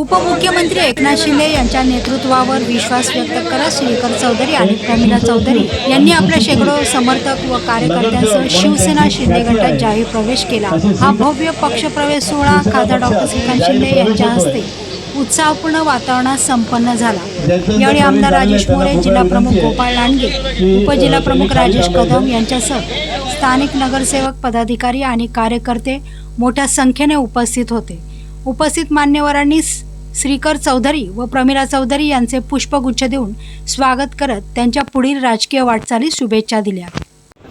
उपमुख्यमंत्री एकनाथ शिंदे यांच्या नेतृत्वावर विश्वास व्यक्त करत श्रीकर चौधरी आणि प्रमिला चौधरी यांनी आपल्या शेकडो समर्थक व कार्यकर्त्यांसह शिवसेना शिंदे गटात जाहीर प्रवेश केला। हा भव्य पक्षप्रवेश सोहळा खासदार डॉक्टर श्रीकांत शिंदे यांच्या हस्ते उत्साहपूर्ण वातावरणात संपन्न झाला। यावेळी आमदार राजेश मोरे, जिल्हा प्रमुख गोपाळ लांडगे, उपजिल्हा प्रमुख राजेश कदम यांच्यासह स्थानिक नगरसेवक, पदाधिकारी आणि कार्यकर्ते मोठ्या संख्येने उपस्थित होते। उपस्थित मान्यवरांनी श्रीकर चौधरी व प्रमिला चौधरी यांचे पुष्पगुच्छ देऊन स्वागत करत त्यांच्या पुढील राजकीय वाटचालीस शुभेच्छा दिल्या।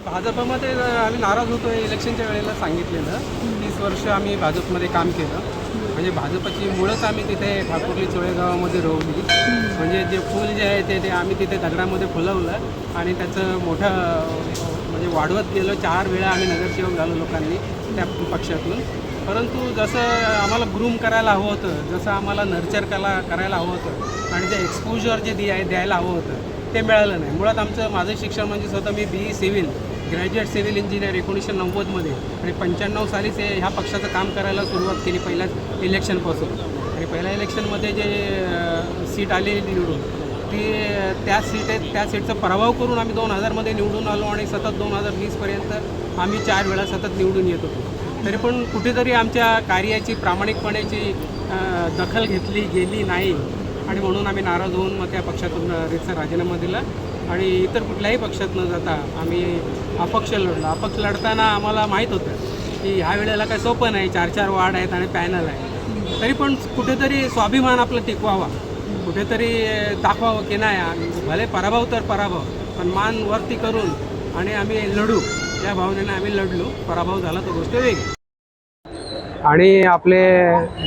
भाजपमध्ये आम्ही नाराज होतो, इलेक्शनच्या वेळेला सांगितलेलं 30 वर्ष आम्ही भाजपमध्ये काम केलं। म्हणजे भाजपची मुळच आम्ही तिथे ठाकुर्ली चोळेगावामध्ये रोवली। म्हणजे जे फूल जे आहे ते आम्ही तिथे दगडामध्ये फुलवलं आणि त्याचं मोठं म्हणजे वाढवत गेलो। 4 वेळा आम्ही नगरसेवक झालो लोकांनी त्या पक्षातून। परंतु जसं आम्हाला ग्रूम करायला हवं होतं, जसं आम्हाला नर्चर करायला हवं होतं आणि जे एक्सपोजर जे द्यायला हवं होतं ते मिळालं नाही। मुळात माझं शिक्षण म्हणजे स्वतः मी BE civil, graduate civil engineer 1990मध्ये आणि 95 सालीच ह्या पक्षाचं काम करायला सुरुवात केली पहिल्याच इलेक्शनपासून। आणि पहिल्या इलेक्शनमध्ये जे सीट आलेली निवडून त्या सीटचा पराभव करून आम्ही 2000मध्ये निवडून आलो आणि सतत 2020पर्यंत आम्ही 4 वेळा सतत निवडून येत होतो। तरी पण कुठेतरी आमच्या कार्याची प्रामाणिकपणाची दखल घेतली गेली नाही आणि म्हणून आम्ही नाराज होऊन मग त्या पक्षातून रीतसर राजीनामा दिला आणि इतर कुठल्याही पक्षात न जाता आम्ही अपक्ष लढलो। अपक्ष लढताना आम्हाला माहीत होतं की ह्या वेळेला काय सोपं नाही, 4-4 वार्ड आहेत आणि पॅनल आहे। तरी पण कुठेतरी स्वाभिमान आपलं टिकवावा, कुठेतरी दाखवावं की नाही भले पराभव तर पराभव, पण मान वरती करून आणि आम्ही लढू या भावनेने आम्ही लढलो। पराभव झाला तर गोष्ट वेगळी। आणि आपले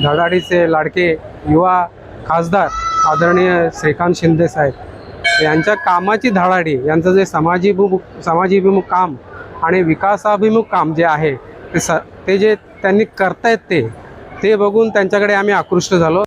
धडाडीचे लाडके युवा खासदार आदरणीय श्रीकांत शिंदे साहेब यांच्या कामाची धडाडी, यांचं जे समाजाभिमुख काम आणि विकासाभिमुख काम जे आहे ते जे त्यांनी करतायत ते बघून त्यांच्याकडे आम्ही आकृष्ट झालो।